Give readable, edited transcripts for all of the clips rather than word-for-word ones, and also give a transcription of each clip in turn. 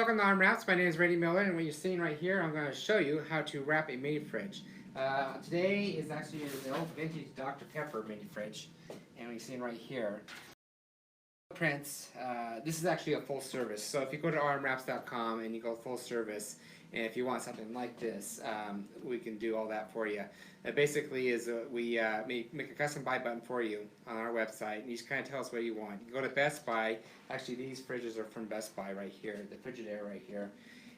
welcome to Arm Wraps. My name is Randy Miller, and what you're seeing right here, I'm going to show you how to wrap a mini fridge. Today is actually the old vintage Dr. Pepper mini fridge, and what you're seeing right here. Prints. This is actually a full service. So if you go to armwraps.com and you go full service, and if you want something like this, we can do all that for you. Basically is we make a custom buy button for you on our website, and you just kind of tell us what you want. You can go to Best Buy. Actually, these fridges are from Best Buy right here, the Frigidaire right here.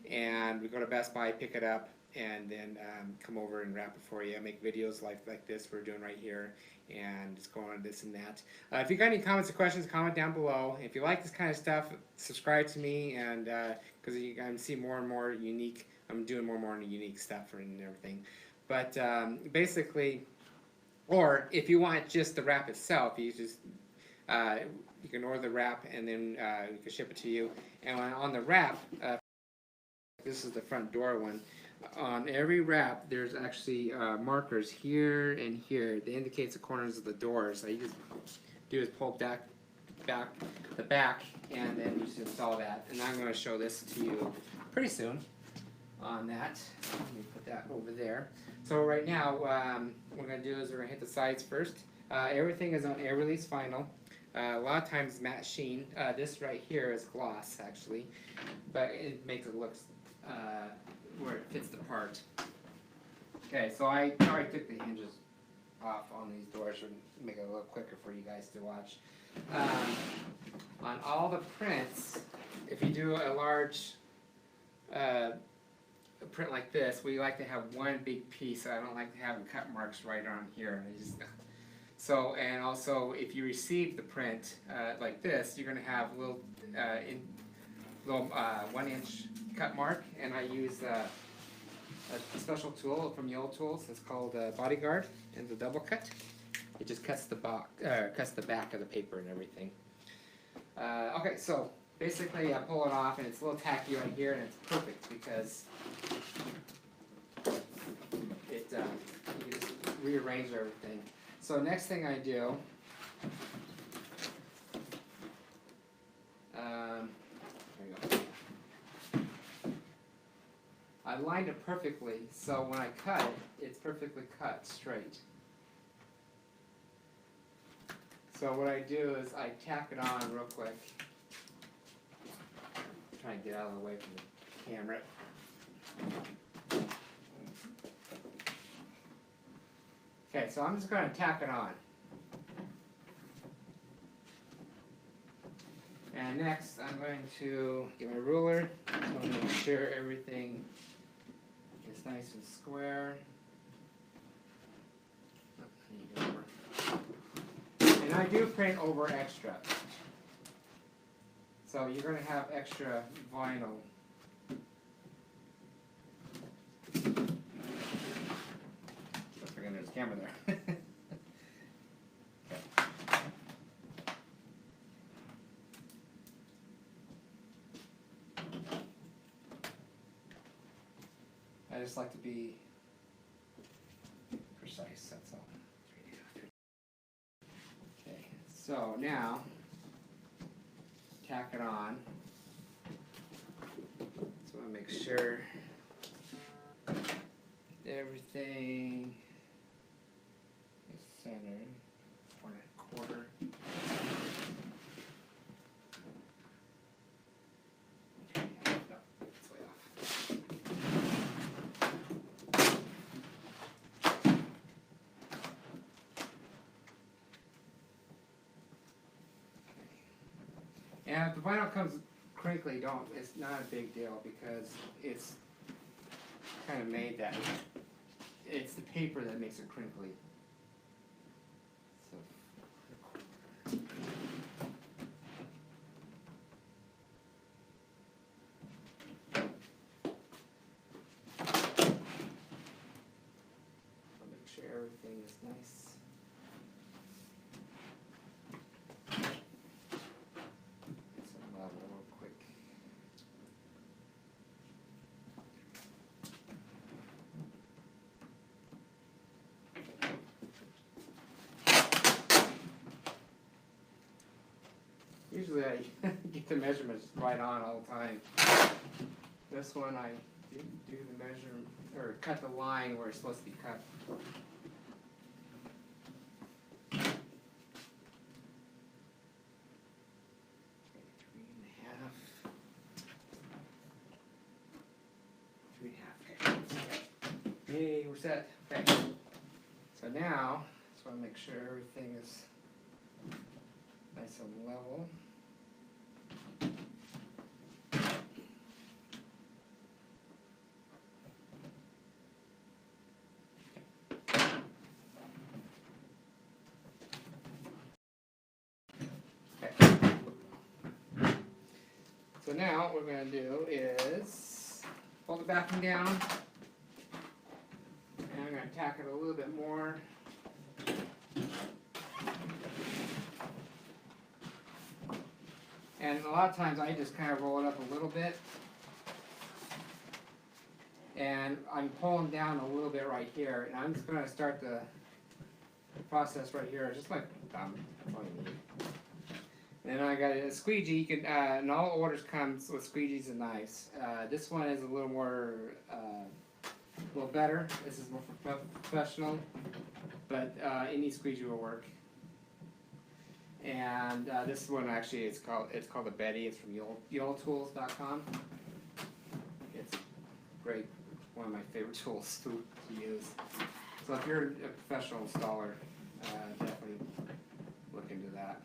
And we go to Best Buy, pick it up, and then come over and wrap it for you. Make videos like this we're doing right here, and just go on this and that. If you got any comments or questions, comment down below. If you like this kind of stuff, subscribe to me, and because you can see more and more unique. I'm doing more and more unique stuff and everything. But basically, or if you want just the wrap itself, you just you can order the wrap, and then we can ship it to you. And on the wrap, this is the front door one. On every wrap, there's actually markers here and here that indicates the corners of the doors. So you just do is pull the back, and then you just install that. And I'm going to show this to you pretty soon on that. Let me put that over there. So right now, what we're going to do is we're going to hit the sides first. Everything is on air release vinyl. A lot of times matte sheen. This right here is gloss actually, but it makes it look where it fits the part. Okay, so I already took the hinges off on these doors to make it a little quicker for you guys to watch. On all the prints, if you do a large print like this, we like to have one big piece. I don't like to have cut marks right on here. So, and also if you receive the print like this, you're going to have little 1-inch cut mark, and I use a special tool from Yellow Tools. It's called Bodyguard, and the double cut. It just cuts the back of the paper and everything. Okay, so basically I pull it off, and it's a little tacky right here, and it's perfect because it you can just rearrange everything. So next thing I do, there you go. I lined it perfectly, so when I cut it, it's perfectly cut straight. So what I do is I tack it on real quick. Try and get out of the way from the camera. Okay, so I'm just going to tack it on. And next, I'm going to get my ruler. I want to make sure everything is nice and square. And I do print over extra. So you're going to have extra vinyl. There's a camera there. Okay. I just like to be precise, that's all. Okay, so now tack it on. So I make sure everything centered, 1 1/4. No, it's way off. And if the vinyl comes crinkly, it's not a big deal because it's kind of made that. It's the paper that makes it crinkly. Make sure everything is nice. Get some level real quick. Usually I get the measurements right on all the time. This one I didn't do the measure, or cut the line where it's supposed to be cut. Okay, 3.5. 3.5. Yay, we're set. Okay. So now, just want to make sure everything is nice and level. So now what we're going to do is fold the backing down, and I'm going to tack it a little bit more. And a lot of times I just kind of roll it up a little bit, and I'm pulling down a little bit right here, and I'm just going to start the process right here, just like thumb. That's all you need. And then I got a squeegee. You can, and all orders comes with squeegees and knives. This one is a little more, a little better. This is more professional, but any squeegee will work. And this one actually it's called a Betty. It's from YOLOtools.com. It's great. One of my favorite tools to use. So if you're a professional installer, definitely look into that.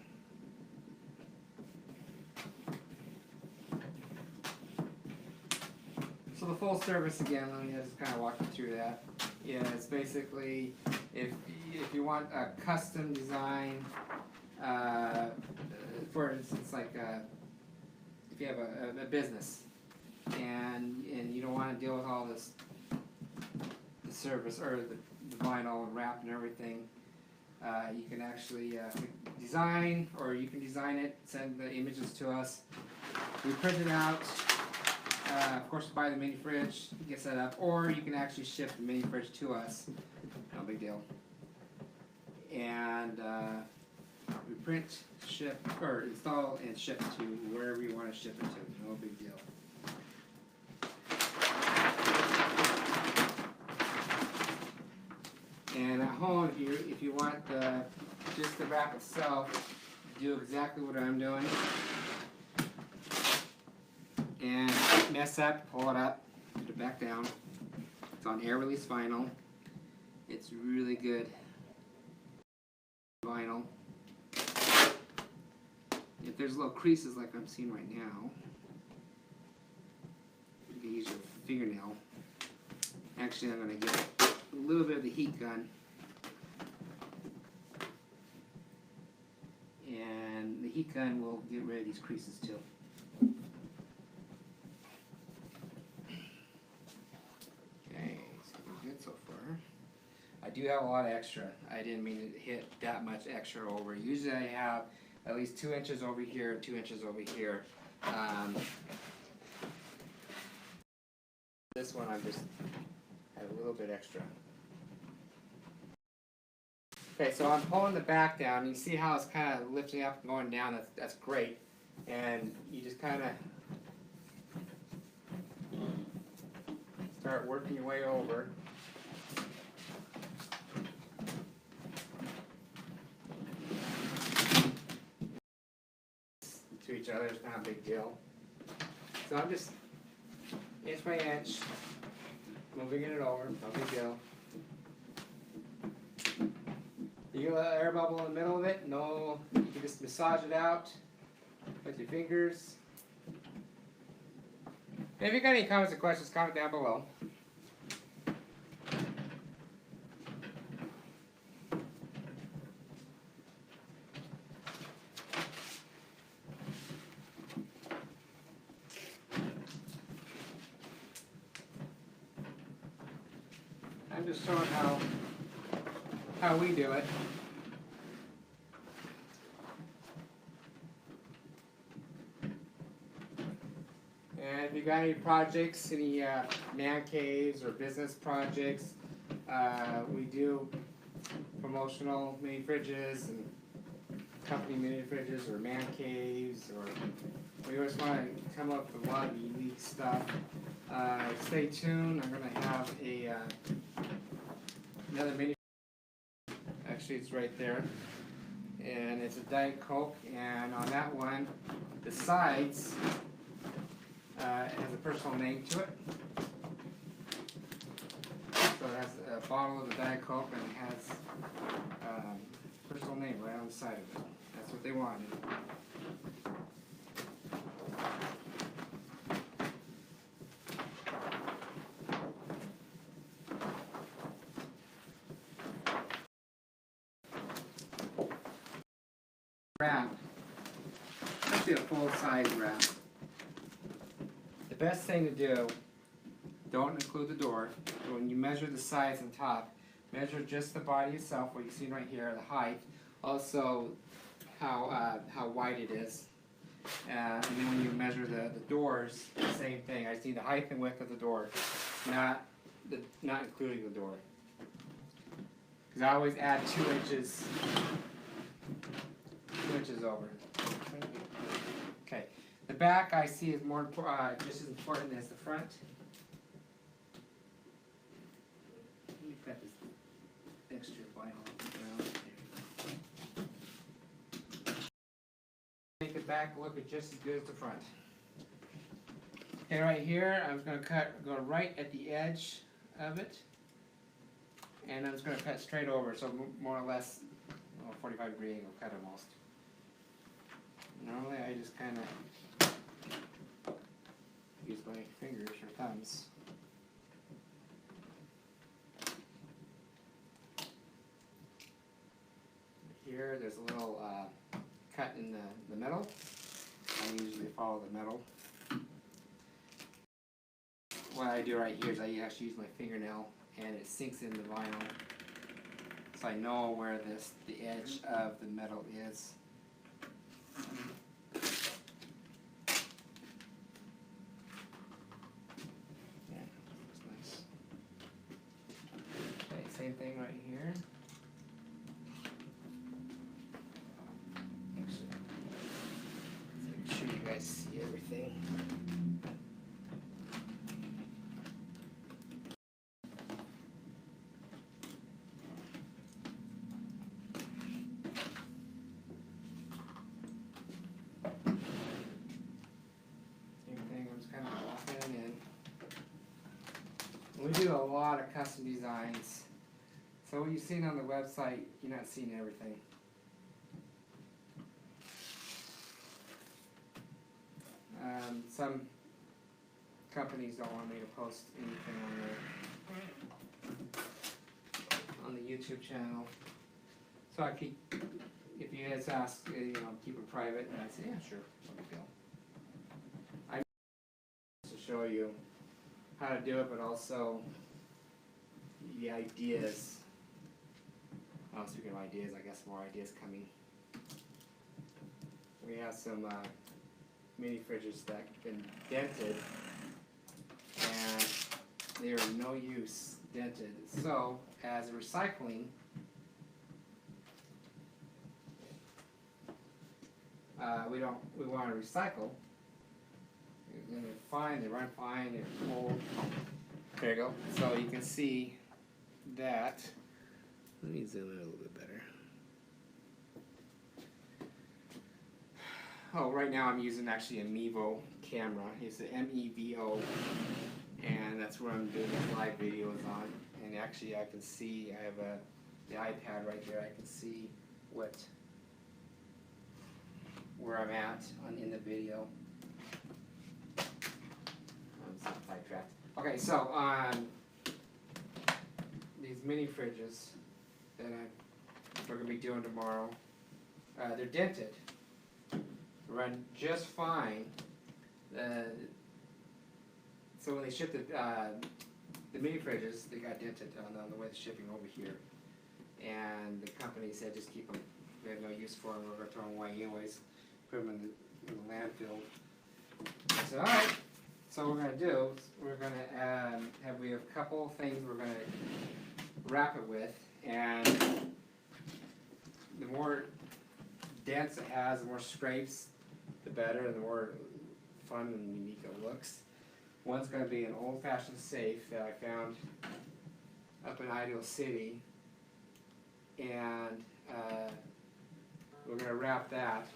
So the full service again, let me just kind of walk you through that. Yeah, it's basically if you want a custom design, for instance, like if you have a business and you don't want to deal with all this, the service or the vinyl and wrap and everything, you can actually design, or you can design it, send the images to us. We print it out. Of course, buy the mini fridge, get set up, or you can actually ship the mini fridge to us. No big deal. And we print, ship, or install and ship to wherever you want to ship it to. No big deal. And at home, if you want just the wrap itself, do exactly what I'm doing. And mess up, pull it up, put it back down. It's on air release vinyl. It's really good vinyl. If there's little creases like I'm seeing right now, you can use your fingernail. Actually, I'm going to get a little bit of the heat gun. And the heat gun will get rid of these creases too. I do have a lot of extra. I didn't mean to hit that much extra over. Usually I have at least 2 inches over here, 2 inches over here. This one I just had a little bit extra. Okay, so I'm pulling the back down. You see how it's kind of lifting up and going down. That's great. And you just kind of start working your way over. To each other, it's not a big deal. So I'm just inch by inch moving it over, no big deal. You get an air bubble in the middle of it, no, you can just massage it out with your fingers. And if you got any comments or questions, comment down below. I'm just showing how we do it. And if you got any projects, any man caves or business projects, we do promotional mini fridges and company mini fridges or man caves, or we always want to come up with a lot of unique stuff. Stay tuned. I'm going to have another mini. Actually, it's right there. And it's a Diet Coke. And on that one, the sides has a personal name to it. So it has a bottle of the Diet Coke and it has personal name right on the side of it. That's what they wanted. Wrap. Especially a full-size wrap. The best thing to do, don't include the door. When you measure the sides and top, measure just the body itself, what you see right here, the height. Also, how wide it is. And then when you measure the doors, same thing. I just need the height and width of the door, not including the door. Because I always add 2 inches. 2 inches over. Okay. The back I see is more just as important as the front. Let me cut this extra vinyl around. Make the back look just as good as the front. Okay, right here I'm going to go right at the edge of it, and I'm just going to cut straight over, so more or less 45-degree angle cut almost. Normally I just kind of use my fingers or thumbs. Here there's a little cut in the middle. I usually follow the middle. What I do right here is I actually use my fingernail and it sinks in the vinyl, so I know where the edge of the metal is. Yeah, looks nice. Okay, same thing right here. Actually, let's make sure you guys see everything. We do a lot of custom designs, so what you've seen on the website, you're not seeing everything. Some companies don't want me to post anything on the YouTube channel, so I keep. If you guys ask, keep it private, and I say, yeah, sure, no big deal. I to show you how to do it, but also the ideas. Oh, speaking of ideas, I guess more ideas coming. We have some mini fridges that have been dented, and they are no use dented. So, as a recycling, we want to recycle. And they're fine, they run fine, they're cold. There you go. So you can see that. Let me zoom in a little bit better. Oh, right now I'm using actually a Mevo camera. It's the MEVO, and that's where I'm doing the live videos on. And actually I can see, I have the iPad right here, I can see where I'm at in the video. Okay, so these mini fridges that we're going to be doing tomorrow, they're dented. Run just fine. So when they shipped the mini fridges, they got dented on the way to shipping over here. And the company said just keep them. We have no use for them. We're going to throw them away anyways. Put them in the landfill. I said, all right. So what we're going to do is we're going to we have a couple of things we're going to wrap it with, and the more dents it has, the more scrapes, the better, and the more fun and unique it looks. One's going to be an old-fashioned safe that I found up in Ideal City, and we're going to wrap that.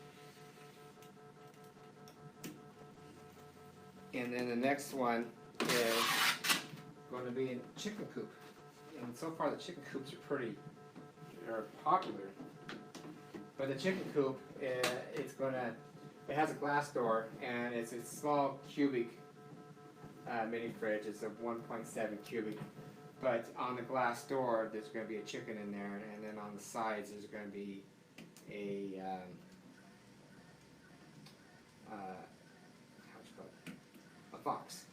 And then the next one is going to be a chicken coop. And so far the chicken coops are popular. But the chicken coop, it has a glass door, and it's a small cubic mini fridge. It's a 1.7 cubic. But on the glass door, there's going to be a chicken in there, and then on the sides, there's going to be a fox.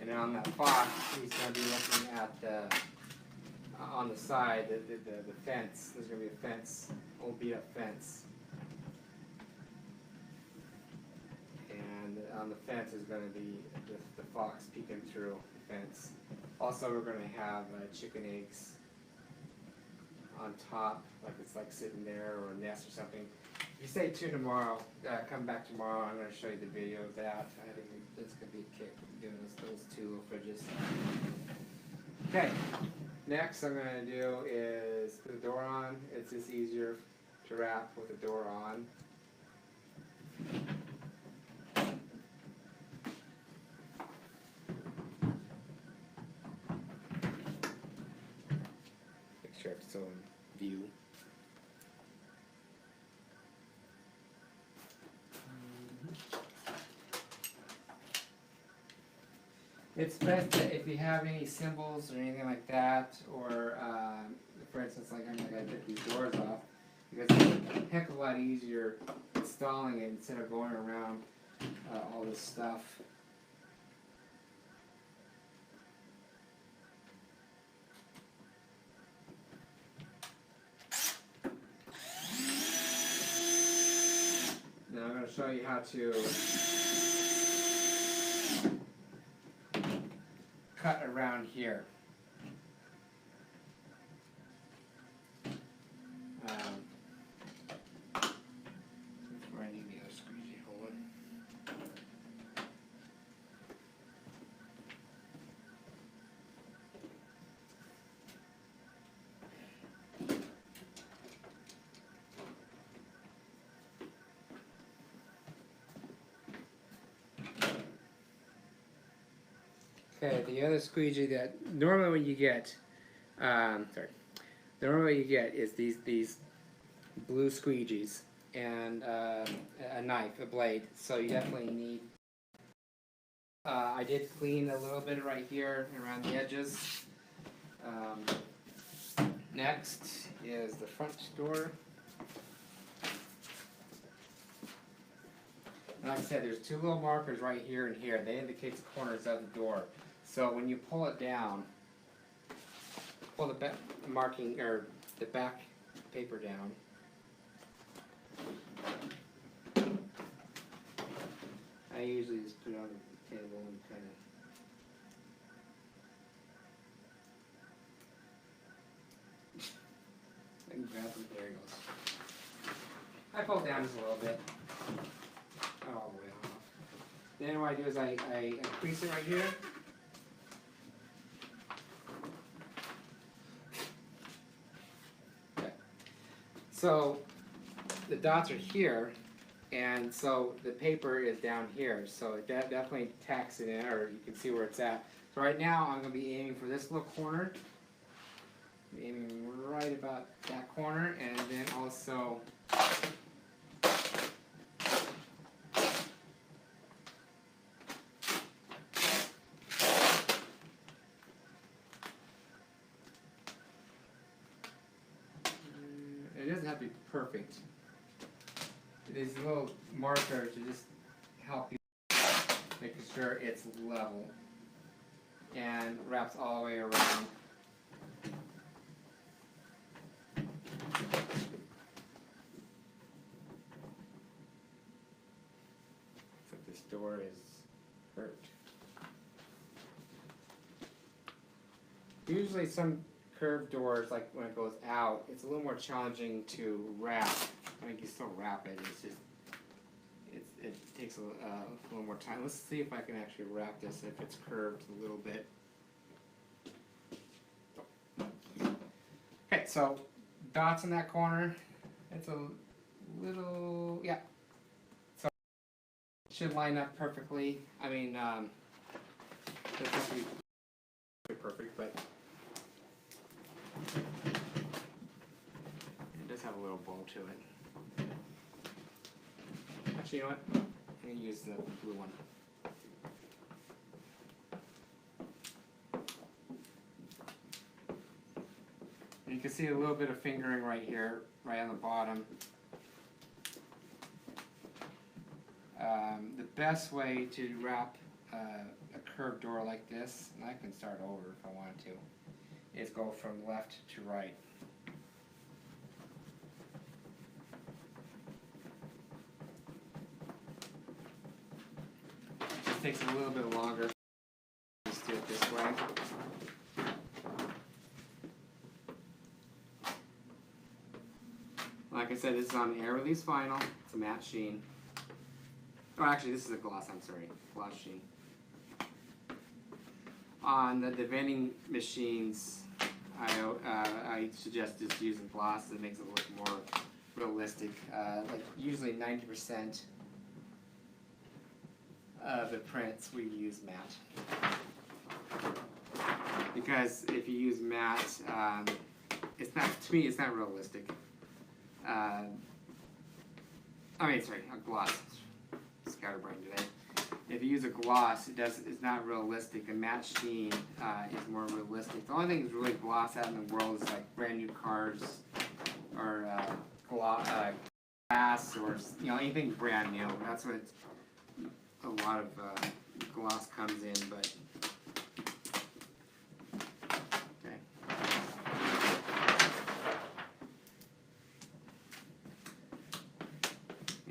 And then on that fox, he's going to be looking at on the side, the fence. There's going to be a fence, old beat up fence. And on the fence is going to be the fox peeking through the fence. Also, we're going to have chicken eggs on top, like it's like sitting there, or a nest or something. If you stay tuned tomorrow, come back tomorrow, I'm going to show you the video of that. I think it's going to be a kick doing those two little fridges. Okay, next I'm going to do is put the door on. It's just easier to wrap with the door on. Make sure it's still in view. It's best that if you have any symbols or anything like that, or for instance, like I'm going to take these doors off, because it's a heck of a lot easier installing it instead of going around all this stuff. Now I'm going to show you how to cut around here. Where I need the other squeegee, hold on. Okay, the other squeegee that normally what you get, normally what you get is these blue squeegees and a knife, a blade. So you definitely need. I did clean a little bit right here around the edges. Next is the front door. And like I said, there's two little markers right here and here. They indicate the corners of the door. So when you pull it down, pull the back marking or the back paper down. I usually just put it on the table and kind of. I can grab it. There it goes. I pull it down just a little bit. Not all the way off. Then what I do is I crease it right here. So the dots are here, and so the paper is down here, so it definitely tacks it in, or you can see where it's at. So right now I'm going to be aiming for this little corner, aiming right about that corner, and then also it doesn't have to be perfect. These little markers to just help you making sure it's level and wraps all the way around. So this door is curved. Usually some curved doors, like when it goes out, it's a little more challenging to wrap. I mean, you can still wrap it. It's just it takes a little more time. Let's see if I can actually wrap this if it's curved a little bit. Okay, so dots in that corner. It's a little, yeah. So it should line up perfectly. I mean, it doesn't have to be perfect, but it does have a little bow to it. Actually, you know what? I'm going to use the blue one. And you can see a little bit of fingering right here, right on the bottom. The best way to wrap a curved door like this, and I can start over if I wanted to, is go from left to right. This takes a little bit longer. Just do it this way. Like I said, this is on air release vinyl. It's a matte sheen. Oh, actually, this is a gloss. I'm sorry, gloss sheen. On the vending machines, I suggest just using gloss. It makes it look more realistic. Like usually 90% of the prints we use matte, because if you use matte, it's not, to me, it's not realistic. I mean, sorry, a gloss. Scatterbrain today. If you use a gloss, it's not realistic. A matte sheen is more realistic. The only thing that's really gloss out in the world is like brand new cars or glass, or anything brand new. That's what a lot of gloss comes in. But okay.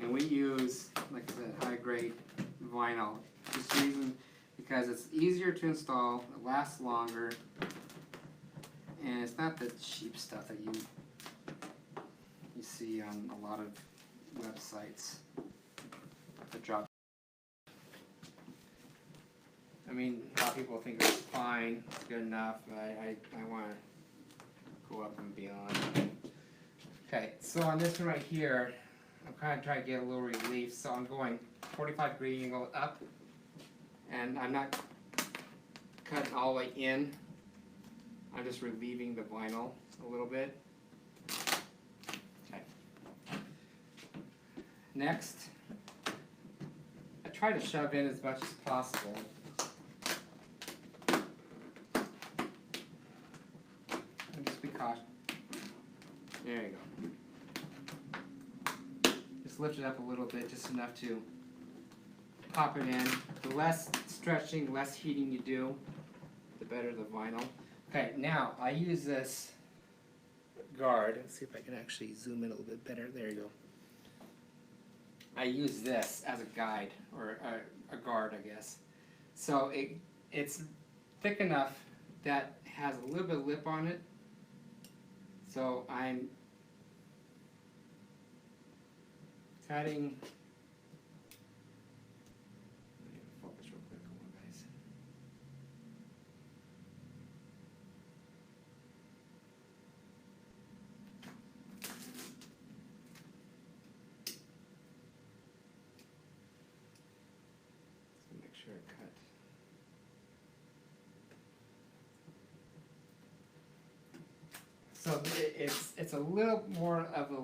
And we use, like I said, high grade vinyl. Just reason because it's easier to install, it lasts longer, and it's not the cheap stuff that you see on a lot of websites that drop. I mean, a lot of people think it's fine, it's good enough, but I want to go up and beyond. Okay, so on this one right here, I'm kind of trying to get a little relief, so I'm going 45-degree angle up, and I'm not cutting all the way in. I'm just relieving the vinyl a little bit. Okay. Next, I try to shove in as much as possible. And just be cautious. There you go. Lift it up a little bit, just enough to pop it in. The less stretching, less heating you do, the better the vinyl. Okay, now I use this guard. Let's see if I can actually zoom in a little bit better. There you go. I use this as a guide, or a guard, I guess. So it's thick enough that has a little bit of lip on it. So I'm cutting. Let me focus real quick, come on, guys. Let's make sure I cut. So it's a little more of a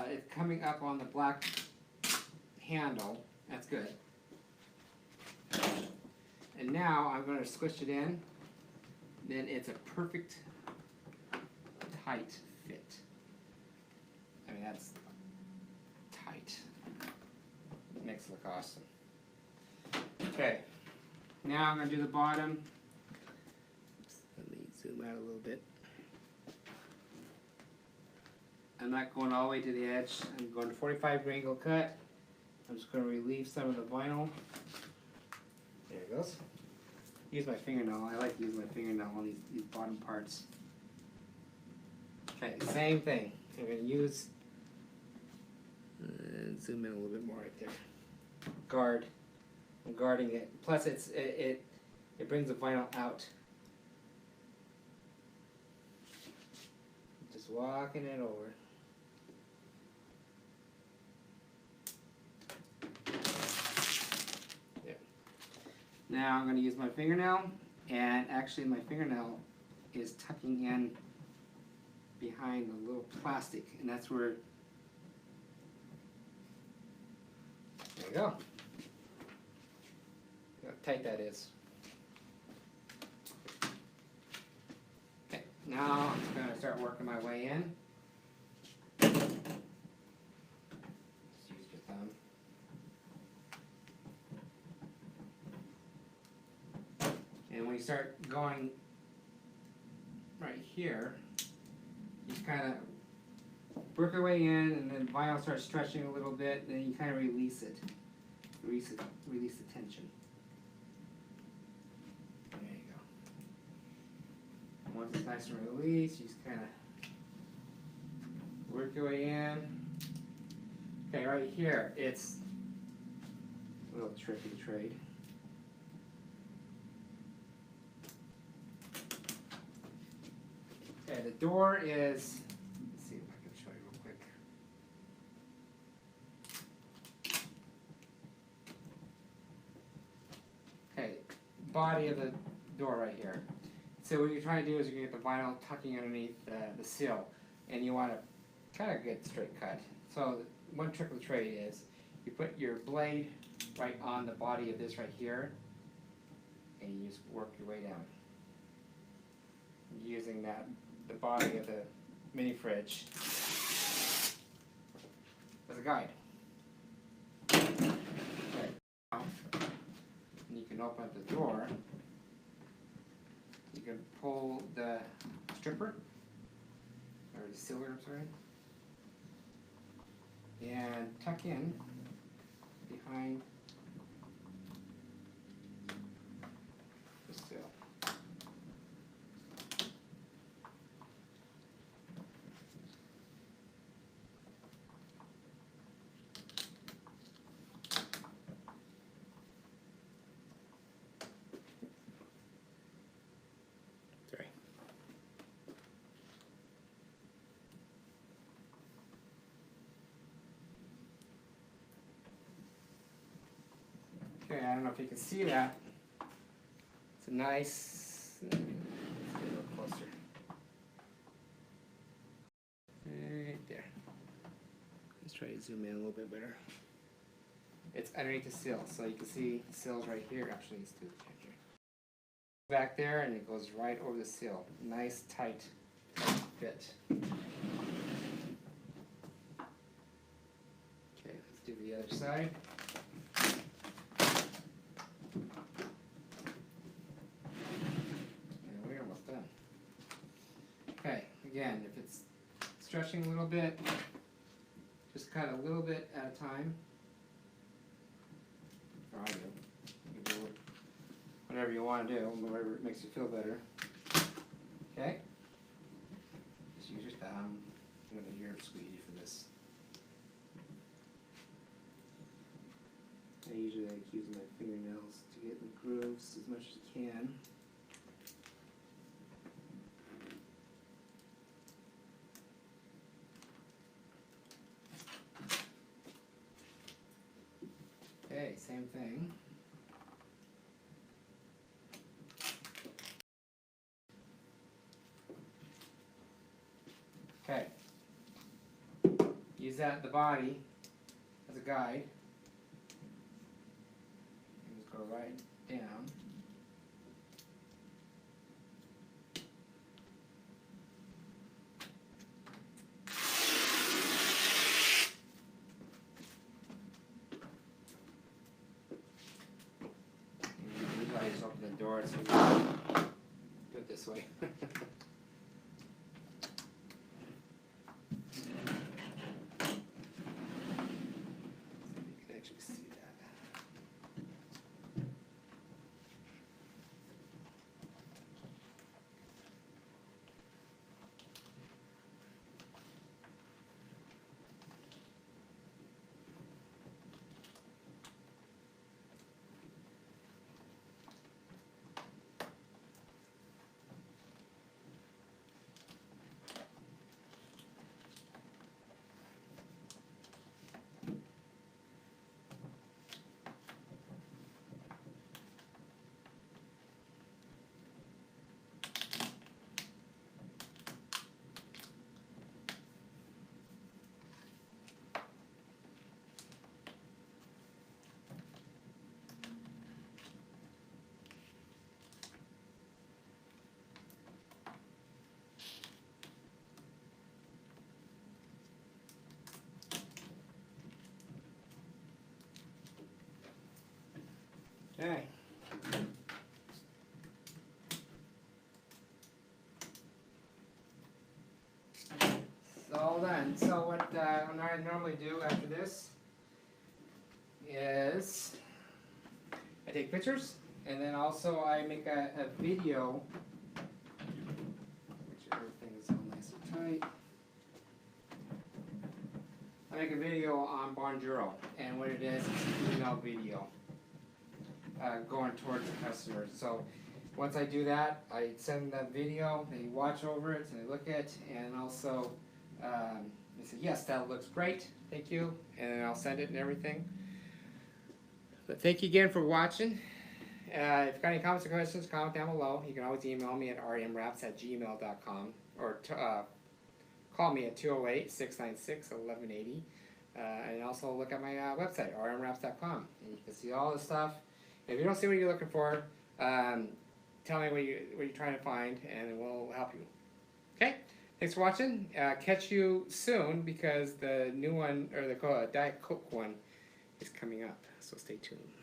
it's coming up on the black handle. That's good. And now I'm going to squish it in. Then it's a perfect tight fit. I mean, that's tight. It makes it look awesome. Okay. Now I'm going to do the bottom. Let me zoom out a little bit. I'm not going all the way to the edge. I'm going to 45-degree angle cut. I'm just going to relieve some of the vinyl. There it goes. Use my fingernail. I like to use my fingernail on these bottom parts. Okay, same thing. I'm going to use, zoom in a little bit more right there. guarding it. Plus, it brings the vinyl out. Just walking it over. There. Now I'm going to use my fingernail, and actually my fingernail is tucking in behind the little plastic, and that's where. There you go. Look how tight that is. Okay, now I'm just going to start working my way in. Just use your thumb. And when you start going right here, you kind of work your way in, and then vinyl starts stretching a little bit, and then you kind of release it. Release the tension. There you go. And once it's nice and released, you just kind of work your way in. Okay, right here, it's a little trick of the trade. Okay, the door is, let's see if I can show you real quick. Okay, body of the door right here. So what you're trying to do is you're going to get the vinyl tucking underneath the sill, and you want to kind of get straight cut. So one trick of the trade is you put your blade right on the body of this right here, and you just work your way down. Using the body of the mini fridge as a guide. Okay. And you can open up the door. You can pull the stripper, or the sealer, I'm sorry, and tuck in behind the sill. Sorry. Okay, I don't know if you can see that. It's a nice, let's get a little closer. Right there. Let's try to zoom in a little bit better. It's underneath the sill, so you can see the sill's right here. Actually, let's do the picture. Back there, and it goes right over the sill. Nice, tight fit. Okay, let's do the other side. Okay, again, if it's stretching a little bit, just cut a little bit at a time. Or I do. You can do whatever you want to do, whatever makes you feel better. Okay? Just use your thumb. I'm going to use your squeegee for this. I usually like using my fingernails to get in the grooves as much as you can. Okay, same thing. Okay. Use the body as a guide. And just go right down. I just open the door, so do it this way. You can actually see that. Okay. It's all done. So what I normally do after this is I take pictures, and then also I make a video, which everything is all nice and tight. I make a video on Bonjoro, and what it is an email video going towards the customers. So once I do that, I send that video, they watch over it, and they look at it, and also they say, yes, that looks great, thank you, and then I'll send it and everything. But thank you again for watching. If you've got any comments or questions, comment down below. You can always email me at rmwraps@gmail.com or call me at 208-696-1180. And also look at my website, rmwraps.com. And you can see all the stuff. If you don't see what you're looking for, tell me what you're trying to find, and we'll help you. Okay? Thanks for watching. Catch you soon, because the new one, or the Diet Coke one, is coming up. So stay tuned.